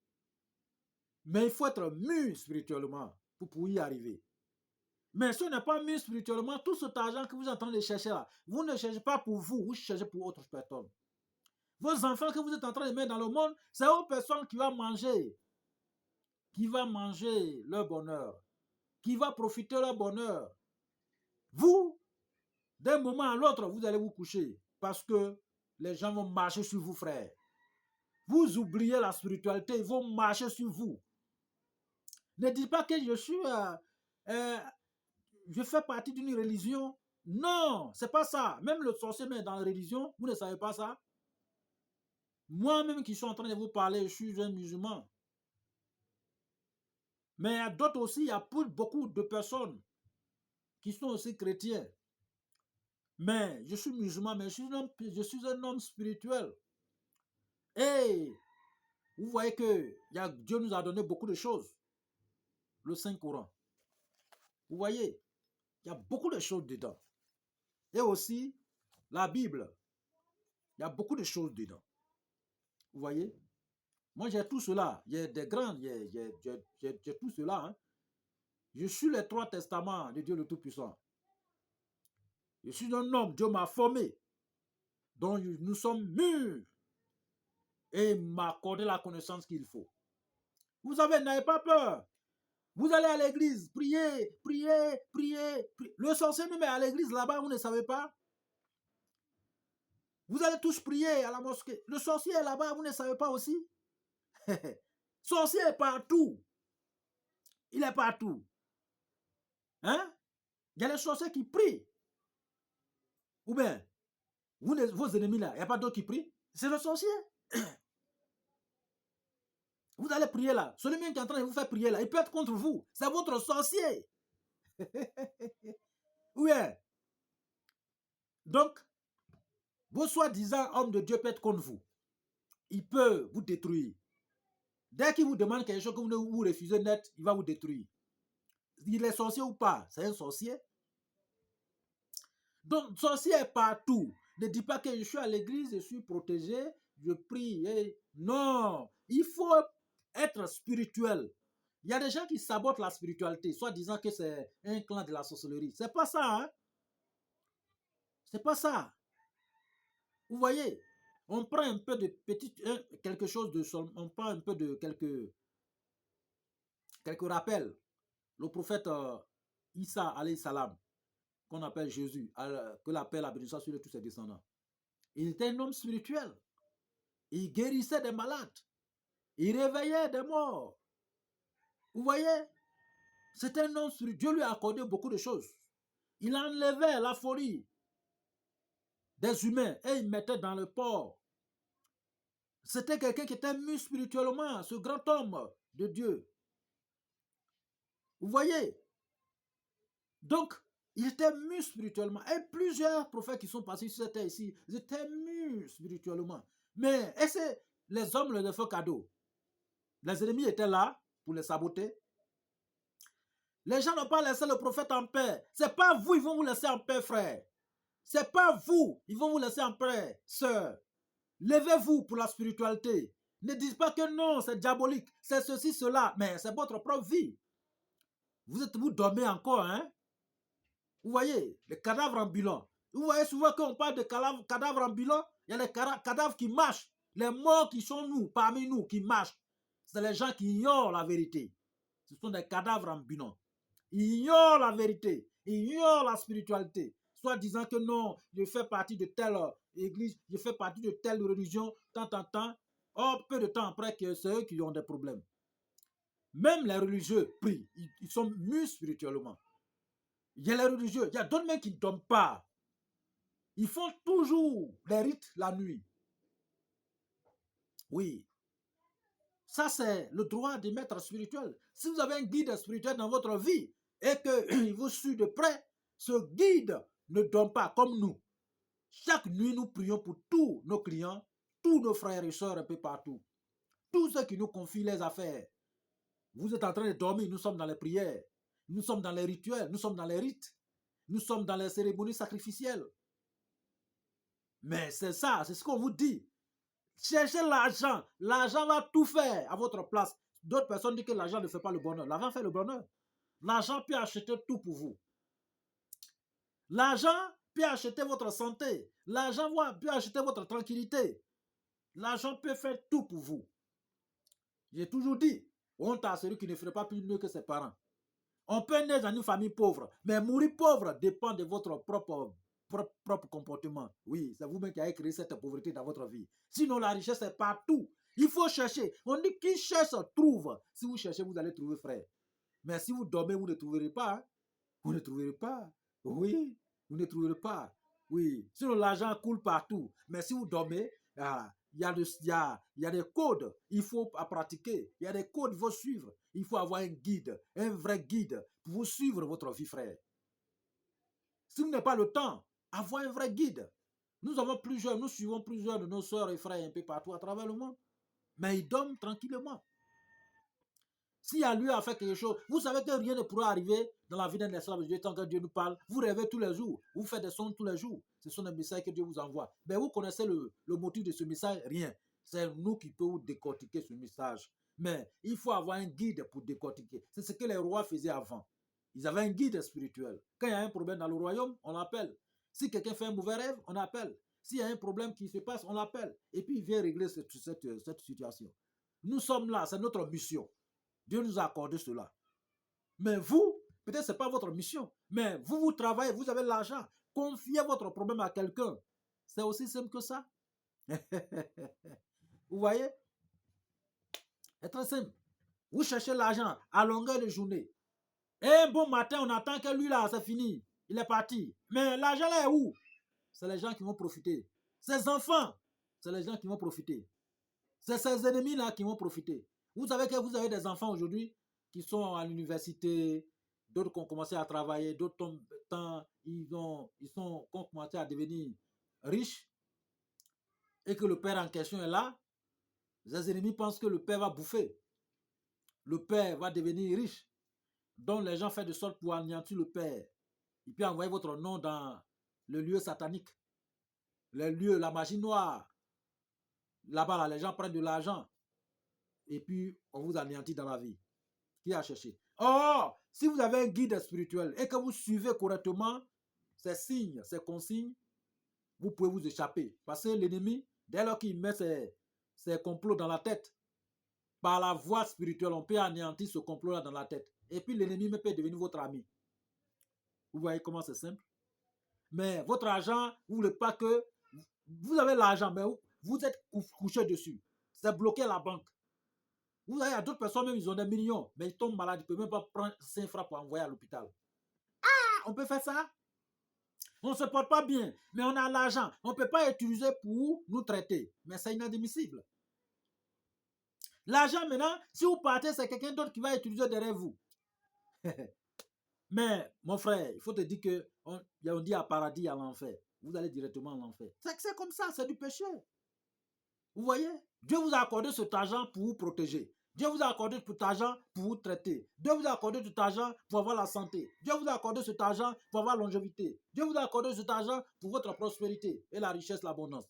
Mais il faut être mûr spirituellement pour pouvoir y arriver. Mais si on n'est pas mûr spirituellement, tout cet argent que vous êtes en train de chercher là, vous ne cherchez pas pour vous, vous cherchez pour autres personnes. Vos enfants que vous êtes en train de mettre dans le monde, c'est aux personnes qui vont manger leur bonheur, qui va profiter leur bonheur. Vous, d'un moment à l'autre, vous allez vous coucher parce que les gens vont marcher sur vous, frère. Vous oubliez la spiritualité, ils vont marcher sur vous. Ne dites pas que je fais partie d'une religion. Non, c'est pas ça. Même le sorcier met dans la religion, vous ne savez pas ça. Moi-même qui suis en train de vous parler, je suis un musulman. Mais il y a d'autres aussi, il y a beaucoup de personnes qui sont aussi chrétiens. Mais je suis musulman, mais je suis un homme spirituel. Et vous voyez que Dieu nous a donné beaucoup de choses. Le Saint-Coran. Vous voyez, il y a beaucoup de choses dedans. Et aussi, la Bible. Il y a beaucoup de choses dedans. Vous voyez? Moi, j'ai tout cela. Il y a des grands, j'ai tout cela. Hein. Je suis les 3 testaments de Dieu le Tout-Puissant. Je suis un homme, Dieu m'a formé. Donc, nous sommes mûrs. Et m'a accordé la connaissance qu'il faut. Vous savez, n'ayez pas peur. Vous allez à l'église, priez, priez, priez, priez. Le sorcier même est à l'église là-bas, vous ne savez pas. Vous allez tous prier à la mosquée. Le sorcier est là-bas, vous ne savez pas aussi. Sorcier est partout. Il est partout. Hein? Il y a les sorciers qui prient. Ou bien, vos ennemis là, il n'y a pas d'autres qui prient. C'est le sorcier. Vous allez prier là. Celui qui est en train de vous faire prier là, il peut être contre vous. C'est votre sorcier. Oui. Donc, vos soi-disant hommes de Dieu peuvent être contre vous. Il peut vous détruire. Dès qu'il vous demande quelque chose que vous refusez net, il va vous détruire. Il est sorcier ou pas, c'est un sorcier. Donc, sorcier est partout. Ne dis pas que je suis à l'église, je suis protégé, je prie. Non, il faut être spirituel. Il y a des gens qui sabotent la spiritualité, soit disant que c'est un clan de la sorcellerie. C'est pas ça, hein? C'est pas ça. Vous voyez? On prend un peu de quelque chose de on prend un peu de quelques rappels. Le prophète Issa alayhi salam, qu'on appelle Jésus, que l'appelle la bénédiction sur tous ses descendants. Il était un homme spirituel. Il guérissait des malades. Il réveillait des morts. Vous voyez, c'était un homme spirituel. Dieu lui a accordé beaucoup de choses. Il enlevait la folie des humains et il mettait dans le port. C'était quelqu'un qui était mu spirituellement, ce grand homme de Dieu. Vous voyez? Donc, il était mu spirituellement. Et plusieurs prophètes qui sont passés sur cette terre ici, ils étaient mus spirituellement. Mais, et c'est les hommes leur font cadeau. Les ennemis étaient là pour les saboter. Les gens n'ont pas laissé le prophète en paix. C'est pas vous, ils vont vous laisser en paix, frère. C'est pas vous, ils vont vous laisser en paix, sœur. Levez-vous pour la spiritualité. Ne dites pas que non, c'est diabolique, c'est ceci, cela. Mais c'est votre propre vie. Vous dormez encore, hein? Vous voyez, les cadavres ambulants. Vous voyez souvent qu'on parle de cadavres ambulants, il y a des cadavres qui marchent. Les morts qui sont nous, parmi nous, qui marchent. C'est les gens qui ignorent la vérité. Ce sont des cadavres ambulants. Ils ignorent la vérité. Ils ignorent la spiritualité. Soit disant que non, je fais partie de telle église, je fais partie de telle religion, tant. Or, peu de temps après, c'est eux qui ont des problèmes. Même les religieux prient. Ils sont mus spirituellement. Il y a les religieux, il y a d'autres mecs qui ne dorment pas. Ils font toujours les rites la nuit. Oui. Ça, c'est le droit des maîtres spirituels. Si vous avez un guide spirituel dans votre vie et qu'il vous suit de près, ce guide ne dort pas comme nous. Chaque nuit, nous prions pour tous nos clients, tous nos frères et sœurs un peu partout. Tous ceux qui nous confient les affaires. Vous êtes en train de dormir, nous sommes dans les prières. Nous sommes dans les rituels, nous sommes dans les rites. Nous sommes dans les cérémonies sacrificielles. Mais c'est ça, c'est ce qu'on vous dit. Cherchez l'argent. L'argent va tout faire à votre place. D'autres personnes disent que l'argent ne fait pas le bonheur. L'argent fait le bonheur. L'argent peut acheter tout pour vous. L'argent peut acheter votre santé. L'argent peut acheter votre tranquillité. L'argent peut faire tout pour vous. J'ai toujours dit, honte à celui qui ne ferait pas plus mieux que ses parents. On peut naître dans une famille pauvre, mais mourir pauvre dépend de votre propre comportement. Oui, c'est vous-même qui avez créé cette pauvreté dans votre vie. Sinon, la richesse est partout. Il faut chercher. On dit qui cherche, trouve. Si vous cherchez, vous allez trouver, frère. Mais si vous dormez, vous ne trouverez pas. Hein? Vous ne trouverez pas. Oui, vous ne trouverez pas. Oui, sinon l'argent coule partout. Mais si vous dormez, il y a des codes, il faut pratiquer. Il y a des codes, il faut suivre. Il faut avoir un guide, un vrai guide pour vous suivre votre vie, frère. Si vous n'avez pas le temps, avoir un vrai guide. Nous suivons plusieurs de nos soeurs et frères un peu partout à travers le monde. Mais ils dorment tranquillement. S'il y a lieu à faire quelque chose, vous savez que rien ne pourra arriver dans la vie d'un esclave de Dieu tant que Dieu nous parle. Vous rêvez tous les jours, vous faites des sons tous les jours. Ce sont des messages que Dieu vous envoie. Mais vous connaissez le motif de ce message? Rien. C'est nous qui pouvons décortiquer ce message. Mais il faut avoir un guide pour décortiquer. C'est ce que les rois faisaient avant. Ils avaient un guide spirituel. Quand il y a un problème dans le royaume, on l'appelle. Si quelqu'un fait un mauvais rêve, on appelle. S'il y a un problème qui se passe, on l'appelle. Et puis il vient régler cette situation. Nous sommes là, c'est notre mission. Dieu nous a accordé cela. Mais vous, peut-être ce n'est pas votre mission, mais vous travaillez, vous avez l'argent. Confiez votre problème à quelqu'un. C'est aussi simple que ça. Vous voyez? C'est très simple. Vous cherchez l'argent à longueur de journée. Et un bon matin, on attend que lui là, c'est fini. Il est parti. Mais l'argent là est où? C'est les gens qui vont profiter. Ses enfants, c'est les gens qui vont profiter. C'est ses ennemis là qui vont profiter. Vous savez que vous avez des enfants aujourd'hui qui sont à l'université, d'autres qui ont commencé à travailler, d'autres ils ont commencé à devenir riches et que le père en question est là. Les ennemis pensent que le père va bouffer. Le père va devenir riche. Donc les gens font de sorte pour anéantir le père. Il peut envoyer votre nom dans le lieu satanique, les lieux, la magie noire. Là-bas, là, les gens prennent de l'argent et puis on vous anéantit dans la vie. Qui a cherché? Or, si vous avez un guide spirituel et que vous suivez correctement ces signes, ces consignes, vous pouvez vous échapper. Parce que l'ennemi Dès lors qu'il met ses complots dans la tête, par la voie spirituelle, on peut anéantir ce complot-là dans la tête. Et puis l'ennemi peut devenir votre ami. Vous voyez comment c'est simple? Mais votre argent, vous ne voulez pas que... Vous avez l'argent, mais vous êtes couché dessus. C'est bloqué à la banque. Vous avez d'autres personnes, même ils ont des millions, mais ils tombent malades, ils ne peuvent même pas prendre 5 francs pour envoyer à l'hôpital. Ah, on peut faire ça? On ne se porte pas bien, mais on a l'argent. On ne peut pas utiliser pour nous traiter. Mais c'est inadmissible. L'argent, maintenant, si vous partez, c'est quelqu'un d'autre qui va utiliser derrière vous. Mais, mon frère, il faut te dire qu'on dit à paradis, à l'enfer. Vous allez directement à l'enfer. C'est comme ça, c'est du péché. Vous voyez? Dieu vous a accordé cet argent pour vous protéger. Dieu vous a accordé cet argent pour vous traiter. Dieu vous a accordé cet argent pour avoir la santé. Dieu vous a accordé cet argent pour avoir la longévité. Dieu vous a accordé cet argent pour votre prospérité et la richesse, l'abondance.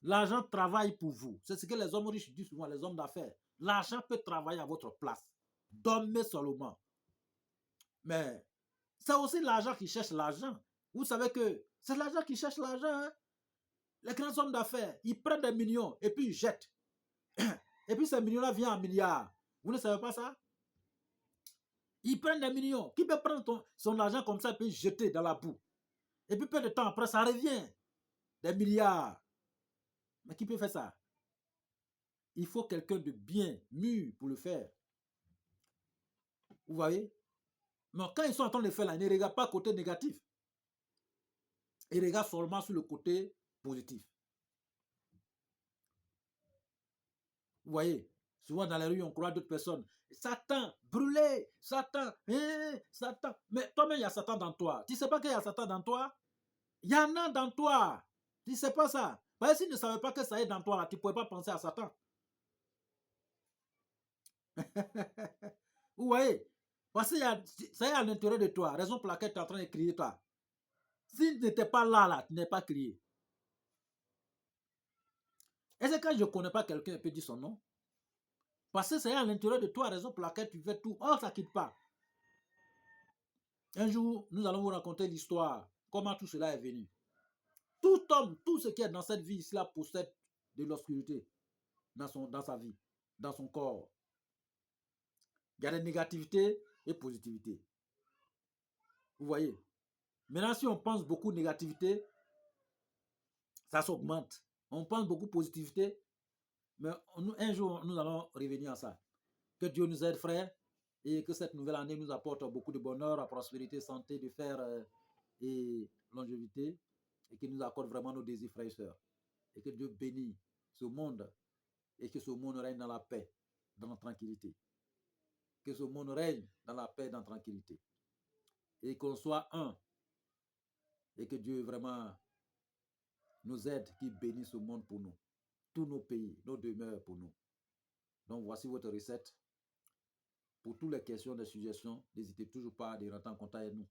L'argent travaille pour vous. C'est ce que les hommes riches disent souvent, les hommes d'affaires. L'argent peut travailler à votre place. Dormez seulement. Mais c'est aussi l'argent qui cherche l'argent. Vous savez que c'est l'argent qui cherche l'argent. Hein? Les grands hommes d'affaires, ils prennent des millions et puis ils jettent. Et puis ces millions-là viennent en milliards. Vous ne savez pas ça? Ils prennent des millions. Qui peut prendre son argent comme ça et puis jeter dans la boue? Et puis peu de temps après, ça revient. Des milliards. Mais qui peut faire ça? Il faut quelqu'un de bien mûr pour le faire. Vous voyez? Mais quand ils sont en train de le faire là, ils ne regardent pas le côté négatif. Ils regardent seulement sur le côté positif. Vous voyez? Souvent dans les rues, on croit d'autres personnes. Satan, brûlé, Satan, Satan. Mais toi-même, il y a Satan dans toi. Tu ne sais pas qu'il y a Satan dans toi? Il y en a dans toi. Tu ne sais pas ça. Parce que si tu ne savais pas que ça est dans toi, là, tu ne pouvais pas penser à Satan. Vous voyez? Parce que ça est à l'intérieur de toi. Raison pour laquelle tu es en train de crier toi. Si tu n'étais pas là, tu n'es pas crié. Et c'est quand je ne connais pas quelqu'un, je peux dire son nom. Parce que c'est à l'intérieur de toi, raison pour laquelle tu fais tout. Oh, ça ne quitte pas. Un jour, nous allons vous raconter l'histoire, comment tout cela est venu. Tout homme, tout ce qui est dans cette vie ici, là, possède de l'obscurité dans sa vie, dans son corps. Il y a des négativités et positivités. Vous voyez? Maintenant, si on pense beaucoup de négativité, ça s'augmente. On pense beaucoup de positivité, mais un jour, nous allons revenir à ça. Que Dieu nous aide, frères, et que cette nouvelle année nous apporte beaucoup de bonheur, la prospérité, santé, de fer et longévité, et qu'il nous accorde vraiment nos désirs, frères et sœurs. Et que Dieu bénisse ce monde, et que ce monde règne dans la paix, dans la tranquillité. Que ce monde règne dans la paix, dans la tranquillité. Et qu'on soit un. Et que Dieu vraiment nous aide, qu'il bénisse ce monde pour nous. Tous nos pays, nos demeures pour nous. Donc voici votre recette. Pour toutes les questions, des suggestions, n'hésitez toujours pas à rentrer en contact avec nous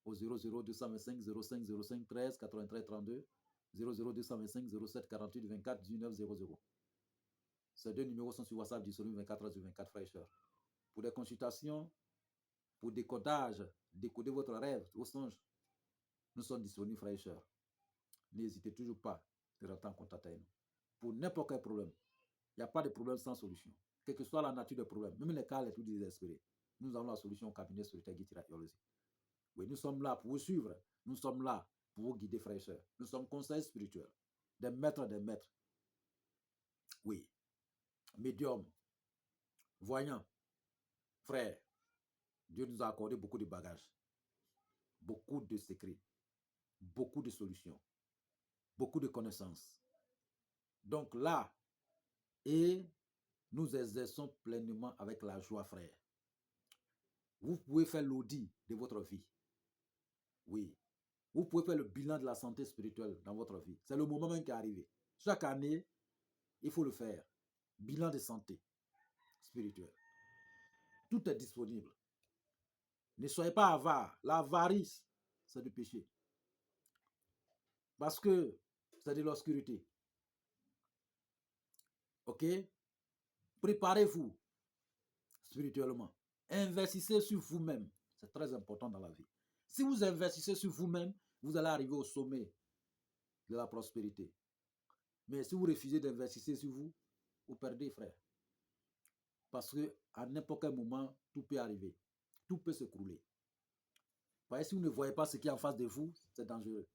au 00 225 05 05 13 93 32 00 225 07 48 24 19 00. Ces deux numéros sont sur WhatsApp disponibles 24 h sur 24, frères et sœurs. Pour des consultations, pour décodage, décoder votre rêve, vos songes, nous sommes disponibles, frères et sœurs. N'hésitez toujours pas à rentrer en contact avec nous. Pour n'importe quel problème, il n'y a pas de problème sans solution. Quelle que soit la nature des problèmes, même les cas les plus désespérés, nous avons la solution au cabinet Solitaire Guy Théologie. Oui, nous sommes là pour vous suivre. Nous sommes là pour vous guider, frères et sœurs. Nous sommes conseillers spirituels, des maîtres des maîtres. Oui, médium, voyant, frère. Dieu nous a accordé beaucoup de bagages, beaucoup de secrets, beaucoup de solutions, beaucoup de connaissances. Donc là, et nous exerçons pleinement avec la joie, frère. Vous pouvez faire l'audit de votre vie. Oui. Vous pouvez faire le bilan de la santé spirituelle dans votre vie. C'est le moment même qui est arrivé. Chaque année, il faut le faire. Bilan de santé spirituelle. Tout est disponible. Ne soyez pas avare. L'avarice, c'est du péché. Parce que c'est de l'obscurité. Ok? Préparez-vous spirituellement. Investissez sur vous-même. C'est très important dans la vie. Si vous investissez sur vous-même, vous allez arriver au sommet de la prospérité. Mais si vous refusez d'investir sur vous, vous perdez, frère. Parce qu'à n'importe quel moment, tout peut arriver. Tout peut s'écrouler. Voyez, si vous ne voyez pas ce qui est en face de vous, c'est dangereux.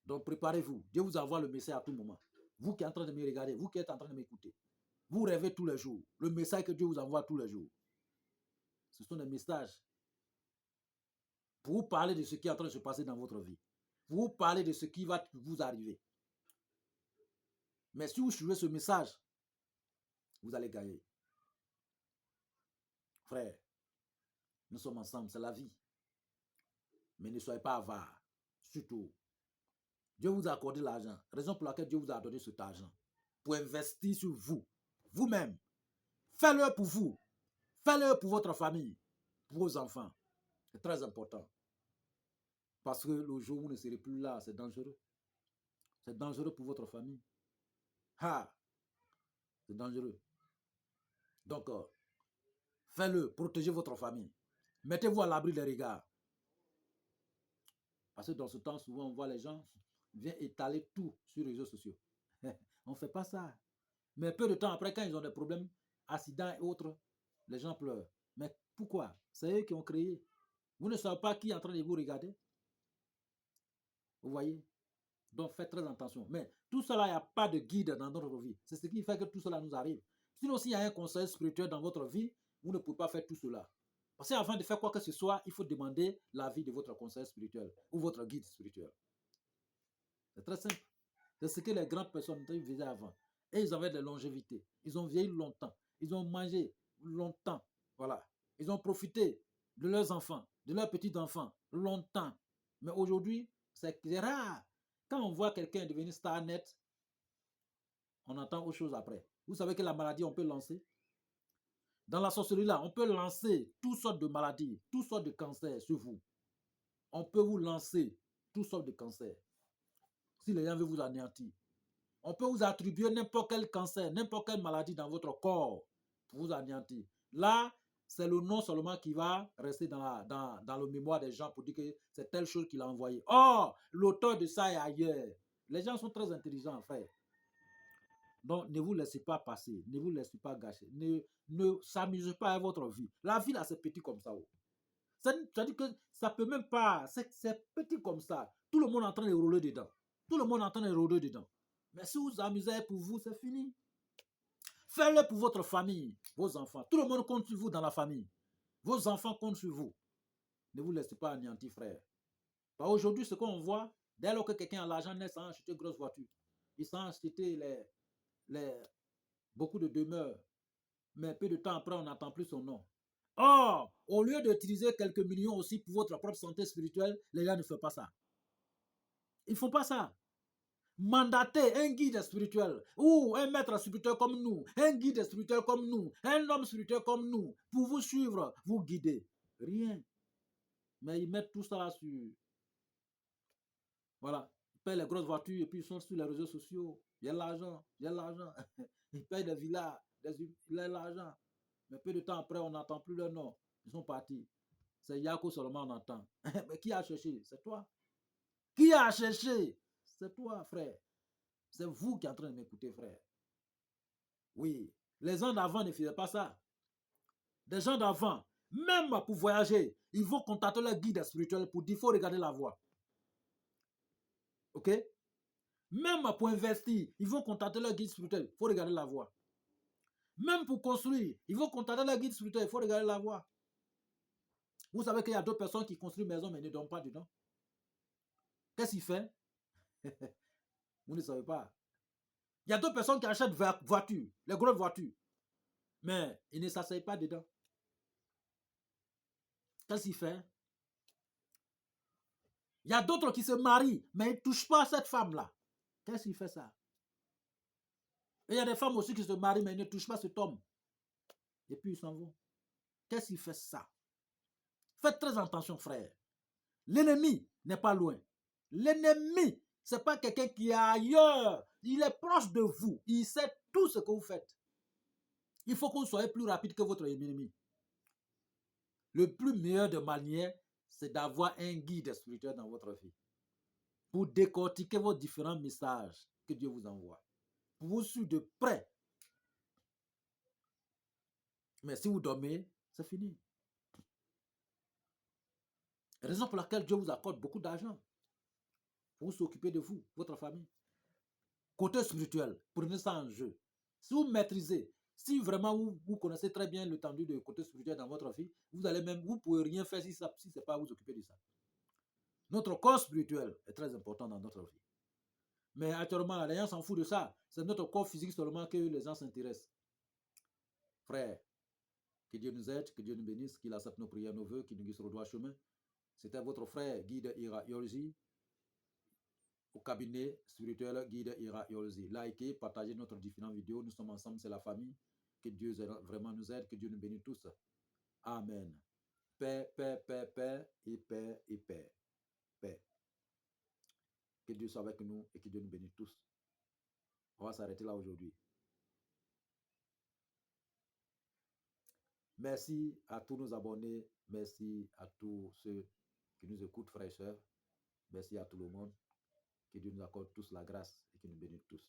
Donc préparez-vous. Dieu vous envoie le message à tout moment. Vous qui êtes en train de me regarder, vous qui êtes en train de m'écouter, vous rêvez tous les jours. Le message que Dieu vous envoie tous les jours. Ce sont des messages pour vous parler de ce qui est en train de se passer dans votre vie. Pour vous parler de ce qui va vous arriver. Mais si vous suivez ce message, vous allez gagner. Frère, nous sommes ensemble, c'est la vie. Mais ne soyez pas avares. Surtout, Dieu vous a accordé l'argent. Raison pour laquelle Dieu vous a donné cet argent. Pour investir sur vous. Vous-même. Faites-le pour vous. Faites-le pour votre famille. Pour vos enfants. C'est très important. Parce que le jour où vous ne serez plus là, c'est dangereux. C'est dangereux pour votre famille. Ah, c'est dangereux. Donc, faites-le. Protégez votre famille. Mettez-vous à l'abri des regards. Parce que dans ce temps, souvent, on voit les gens viennent étaler tout sur les réseaux sociaux. On ne fait pas ça. Mais peu de temps après, quand ils ont des problèmes, accidents et autres, les gens pleurent. Mais pourquoi? C'est eux qui ont créé. Vous ne savez pas qui est en train de vous regarder. Vous voyez? Donc faites très attention. Mais tout cela, il n'y a pas de guide dans notre vie. C'est ce qui fait que tout cela nous arrive. Sinon, s'il y a un conseil spirituel dans votre vie, vous ne pouvez pas faire tout cela. Parce qu'avant de faire quoi que ce soit, il faut demander l'avis de votre conseil spirituel ou votre guide spirituel. C'est très simple. C'est ce que les grandes personnes faisaient avant. Et ils avaient de la longévité. Ils ont vieilli longtemps. Ils ont mangé longtemps. Voilà. Ils ont profité de leurs enfants, de leurs petits-enfants longtemps. Mais aujourd'hui, c'est rare. Quand on voit quelqu'un devenir star net, on entend autre chose après. Vous savez que la maladie, on peut lancer. Dans la sorcellerie, là, on peut lancer toutes sortes de maladies, toutes sortes de cancers sur vous. On peut vous lancer toutes sortes de cancers. Si les gens veulent vous anéantir. On peut vous attribuer n'importe quel cancer, n'importe quelle maladie dans votre corps pour vous anéantir. Là, c'est le nom seulement qui va rester dans le mémoire des gens pour dire que c'est telle chose qu'il a envoyé. Oh, l'auteur de ça est ailleurs. Les gens sont très intelligents, frère. Donc, ne vous laissez pas passer, ne vous laissez pas gâcher, ne s'amusez pas à votre vie. La vie, là, c'est petit comme ça. Ça veut dire que ça peut même pas, c'est petit comme ça. Tout le monde est en train de rouler dedans. Tout le monde est en train de rouler dedans. Mais si vous vous amusez pour vous, c'est fini. Faites-le pour votre famille, vos enfants. Tout le monde compte sur vous dans la famille. Vos enfants comptent sur vous. Ne vous laissez pas anéantir, frère. Aujourd'hui, ce qu'on voit, dès lors que quelqu'un a l'argent, il s'en acheter une grosse voiture. Il s'en acheter beaucoup de demeures. Mais peu de temps après, on n'entend plus son nom. Or, au lieu d'utiliser quelques millions aussi pour votre propre santé spirituelle, les gens ne font pas ça. Ils ne font pas ça. Mandater un guide spirituel ou un maître spirituel comme nous, un guide spirituel comme nous, un homme spirituel comme nous, pour vous suivre, vous guider. Rien. Mais ils mettent tout ça là sur... Voilà. Ils payent les grosses voitures et puis ils sont sur les réseaux sociaux. Il y a l'argent, il y a l'argent. Ils payent des villas, il y a l'argent. Mais peu de temps après, on n'entend plus leur nom. Ils sont partis. C'est Yako seulement on entend. Mais qui a cherché? C'est toi. Qui a cherché? C'est toi, frère. C'est vous qui êtes en train de m'écouter, frère. Oui. Les gens d'avant ne faisaient pas ça. Des gens d'avant, même pour voyager, ils vont contacter leur guide spirituel pour dire qu'il faut regarder la voie. OK? Même pour investir, ils vont contacter leur guide spirituel. Il faut regarder la voie. Même pour construire, ils vont contacter leur guide spirituel. Il faut regarder la voie. Vous savez qu'il y a d'autres personnes qui construisent une maison mais ne dorment pas dedans. Qu'est-ce qu'il fait? Vous ne savez pas. Il y a d'autres personnes qui achètent voitures, les grosses voitures, mais ils ne s'asseyent pas dedans. Qu'est-ce qu'il fait? Il y a d'autres qui se marient, mais ils ne touchent pas à cette femme-là. Qu'est-ce qu'il fait ça? Et il y a des femmes aussi qui se marient, mais ils ne touchent pas cet homme. Et puis ils s'en vont. Qu'est-ce qu'il fait ça? Faites très attention, frère. L'ennemi n'est pas loin. L'ennemi, ce n'est pas quelqu'un qui est ailleurs. Il est proche de vous. Il sait tout ce que vous faites. Il faut que vous soyez plus rapide que votre ennemi. Le plus meilleur de manière, c'est d'avoir un guide spirituel dans votre vie pour décortiquer vos différents messages que Dieu vous envoie. Pour vous suivre de près. Mais si vous dormez, c'est fini. Raison pour laquelle Dieu vous accorde beaucoup d'argent pour s'occuper de vous, votre famille. Côté spirituel, prenez ça en jeu. Si vous maîtrisez, si vraiment vous connaissez très bien l'étendue de côté spirituel dans votre vie, vous ne pouvez rien faire si ce n'est pas vous occuper de ça. Notre corps spirituel est très important dans notre vie. Mais actuellement, les gens s'en foutent de ça. C'est notre corps physique seulement que les gens s'intéressent. Frère, que Dieu nous aide, que Dieu nous bénisse, qu'il accepte nos prières, nos voeux, qu'il nous guide sur le droit chemin. C'était votre frère, Guide Ira Yolzi, au cabinet spirituel Guide Ira Yolzi. Likez, partagez notre différentes vidéos. Nous sommes ensemble, c'est la famille. Que Dieu vraiment nous aide, que Dieu nous bénisse tous. Amen. Paix, paix, paix, paix, et paix, et paix. Paix. Que Dieu soit avec nous et que Dieu nous bénisse tous. On va s'arrêter là aujourd'hui. Merci à tous nos abonnés. Merci à tous ceux qui nous écoutent, frères et sœurs. Merci à tout le monde. Que Dieu nous accorde tous la grâce et qu'il nous bénisse tous.